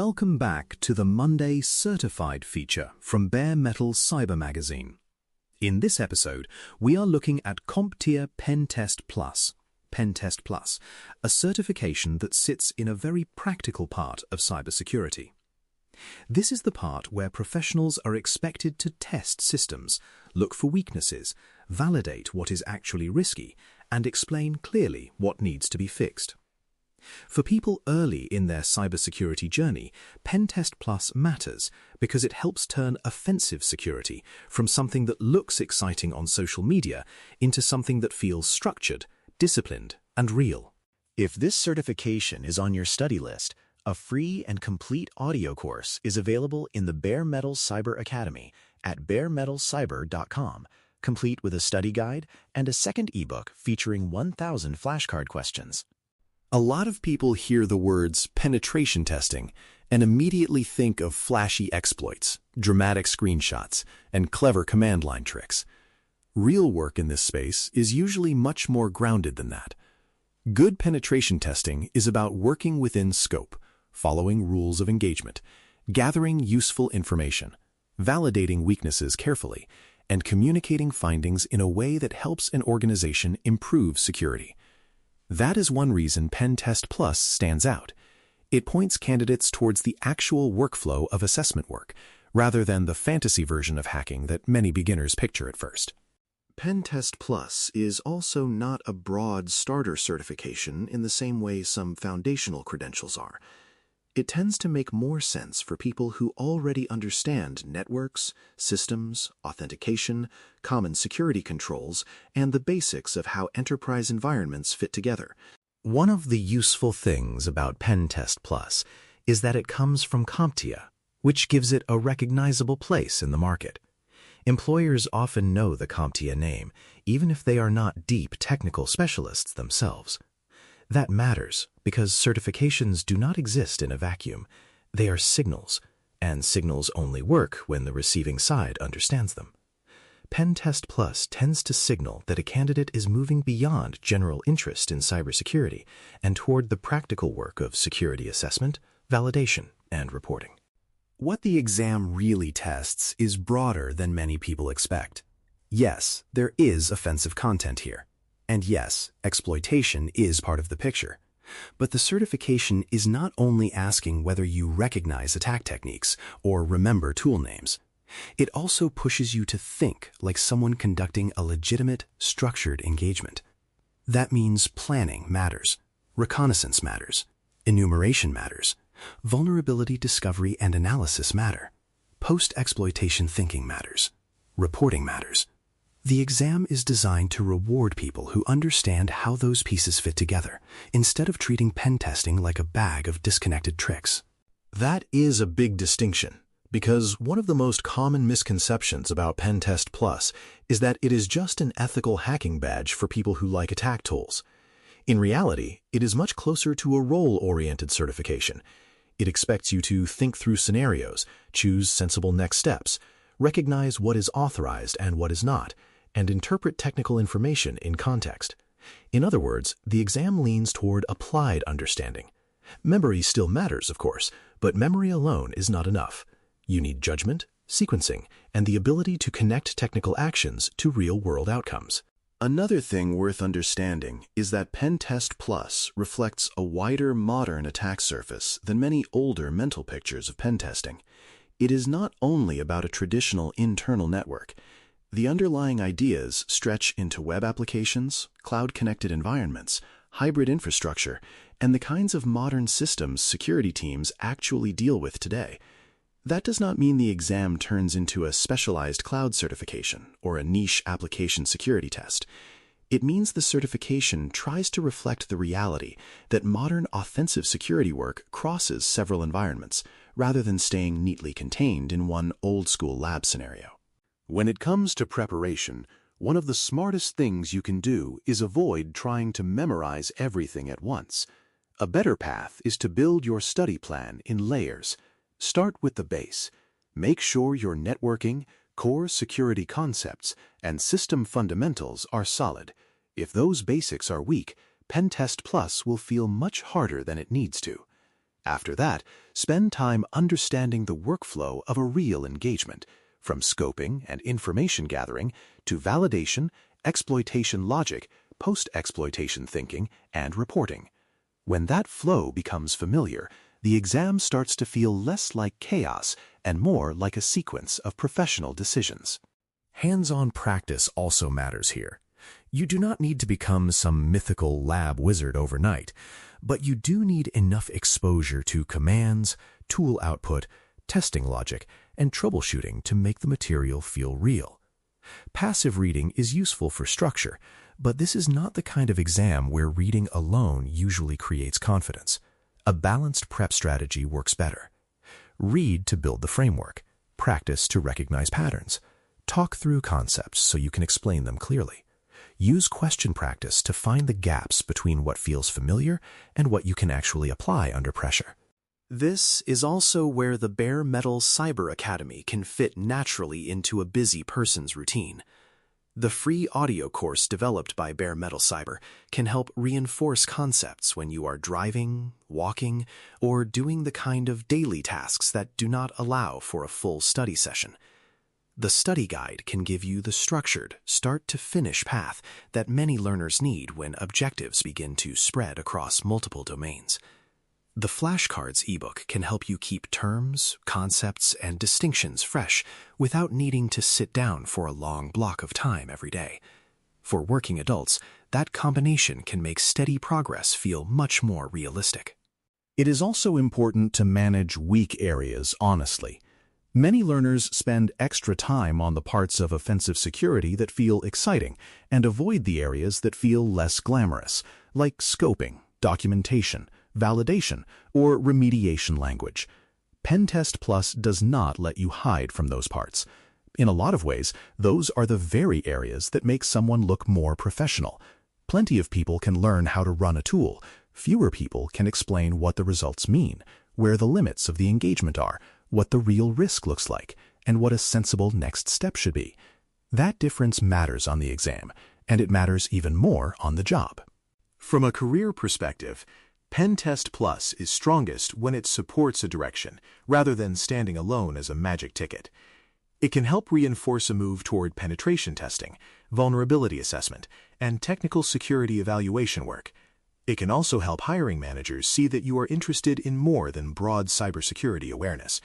Welcome back to the Monday Certified feature from Bare Metal Cyber Magazine. In this episode, we are looking at CompTIA PenTest Plus, a certification that sits in a very practical part of cybersecurity. This is the part where professionals are expected to test systems, look for weaknesses, validate what is actually risky, and explain clearly what needs to be fixed. For people early in their cybersecurity journey, PenTest Plus matters because it helps turn offensive security from something that looks exciting on social media into something that feels structured, disciplined, and real. If this certification is on your study list, a free and complete audio course is available in the Bare Metal Cyber Academy at baremetalcyber.com, complete with a study guide and a second ebook featuring 1,000 flashcard questions. A lot of people hear the words penetration testing and immediately think of flashy exploits, dramatic screenshots, and clever command line tricks. Real work in this space is usually much more grounded than that. Good penetration testing is about working within scope, following rules of engagement, gathering useful information, validating weaknesses carefully, and communicating findings in a way that helps an organization improve security. That is one reason PenTest Plus stands out. It points candidates towards the actual workflow of assessment work, rather than the fantasy version of hacking that many beginners picture at first. PenTest Plus is also not a broad starter certification in the same way some foundational credentials are. It tends to make more sense for people who already understand networks, systems, authentication, common security controls, and the basics of how enterprise environments fit together. One of the useful things about PenTest Plus is that it comes from CompTIA, which gives it a recognizable place in the market. Employers often know the CompTIA name, even if they are not deep technical specialists themselves. That matters because certifications do not exist in a vacuum. They are signals, and signals only work when the receiving side understands them. PenTest Plus tends to signal that a candidate is moving beyond general interest in cybersecurity and toward the practical work of security assessment, validation, and reporting. What the exam really tests is broader than many people expect. Yes, there is offensive content here. And yes, exploitation is part of the picture. But the certification is not only asking whether you recognize attack techniques or remember tool names. It also pushes you to think like someone conducting a legitimate, structured engagement. That means planning matters, reconnaissance matters, enumeration matters, vulnerability discovery and analysis matter, post-exploitation thinking matters, reporting matters. The exam is designed to reward people who understand how those pieces fit together, instead of treating pen testing like a bag of disconnected tricks. That is a big distinction, because one of the most common misconceptions about PenTest Plus is that it is just an ethical hacking badge for people who like attack tools. In reality, it is much closer to a role-oriented certification. It expects you to think through scenarios, choose sensible next steps, recognize what is authorized and what is not, and interpret technical information in context. In other words, the exam leans toward applied understanding. Memory still matters, of course, but memory alone is not enough. You need judgment, sequencing, and the ability to connect technical actions to real-world outcomes. Another thing worth understanding is that PenTest Plus reflects a wider modern attack surface than many older mental pictures of pen testing. It is not only about a traditional internal network. The underlying ideas stretch into web applications, cloud-connected environments, hybrid infrastructure, and the kinds of modern systems security teams actually deal with today. That does not mean the exam turns into a specialized cloud certification or a niche application security test. It means the certification tries to reflect the reality that modern offensive security work crosses several environments, rather than staying neatly contained in one old-school lab scenario. When it comes to preparation, one of the smartest things you can do is avoid trying to memorize everything at once. A better path is to build your study plan in layers. Start with the base. Make sure your networking, core security concepts, and system fundamentals are solid. If those basics are weak, PenTest Plus will feel much harder than it needs to. After that, spend time understanding the workflow of a real engagement, from scoping and information gathering to validation, exploitation logic, post-exploitation thinking, and reporting. When that flow becomes familiar, the exam starts to feel less like chaos and more like a sequence of professional decisions. Hands-on practice also matters here. You do not need to become some mythical lab wizard overnight, but you do need enough exposure to commands, tool output, testing logic, and troubleshooting to make the material feel real. Passive reading is useful for structure, but this is not the kind of exam where reading alone usually creates confidence. A balanced prep strategy works better. Read to build the framework, practice to recognize patterns, talk through concepts so you can explain them clearly. Use question practice to find the gaps between what feels familiar and what you can actually apply under pressure. This is also where the Bare Metal Cyber Academy can fit naturally into a busy person's routine. The free audio course developed by Bare Metal Cyber can help reinforce concepts when you are driving, walking, or doing the kind of daily tasks that do not allow for a full study session. The study guide can give you the structured, start-to-finish path that many learners need when objectives begin to spread across multiple domains. The flashcards ebook can help you keep terms, concepts, and distinctions fresh without needing to sit down for a long block of time every day. For working adults, that combination can make steady progress feel much more realistic. It is also important to manage weak areas honestly. Many learners spend extra time on the parts of offensive security that feel exciting and avoid the areas that feel less glamorous, like scoping, documentation, validation, or remediation language. PenTest Plus does not let you hide from those parts. In a lot of ways, those are the very areas that make someone look more professional. Plenty of people can learn how to run a tool. Fewer people can explain what the results mean, where the limits of the engagement are, what the real risk looks like, and what a sensible next step should be. That difference matters on the exam, and it matters even more on the job. From a career perspective, PenTest Plus is strongest when it supports a direction, rather than standing alone as a magic ticket. It can help reinforce a move toward penetration testing, vulnerability assessment, and technical security evaluation work. It can also help hiring managers see that you are interested in more than broad cybersecurity awareness.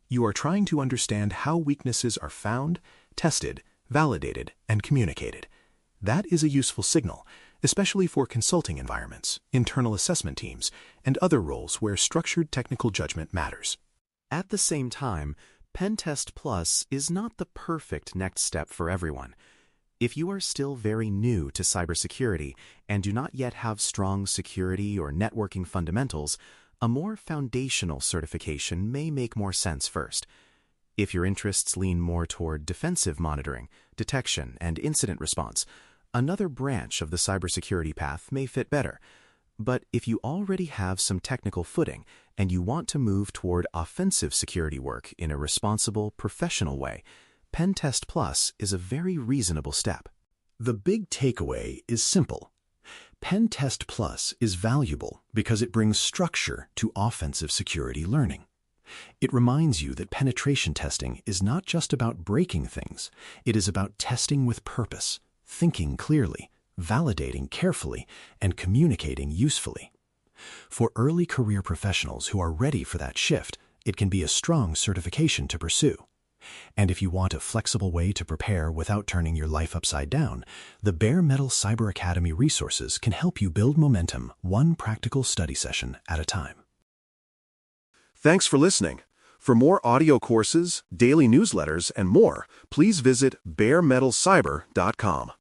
You are trying to understand how weaknesses are found, tested, validated, and communicated. That is a useful signal, especially for consulting environments, internal assessment teams, and other roles where structured technical judgment matters. At the same time, PenTest Plus is not the perfect next step for everyone. If you are still very new to cybersecurity and do not yet have strong security or networking fundamentals, a more foundational certification may make more sense first. If your interests lean more toward defensive monitoring, detection, and incident response, another branch of the cybersecurity path may fit better. But if you already have some technical footing and you want to move toward offensive security work in a responsible, professional way, PenTest Plus is a very reasonable step. The big takeaway is simple. PenTest Plus is valuable because it brings structure to offensive security learning. It reminds you that penetration testing is not just about breaking things. It is about testing with purpose, thinking clearly, validating carefully, and communicating usefully. For early career professionals who are ready for that shift, it can be a strong certification to pursue. And if you want a flexible way to prepare without turning your life upside down, the Bare Metal Cyber Academy resources can help you build momentum one practical study session at a time. Thanks for listening. For more audio courses, daily newsletters, and more, please visit baremetalcyber.com.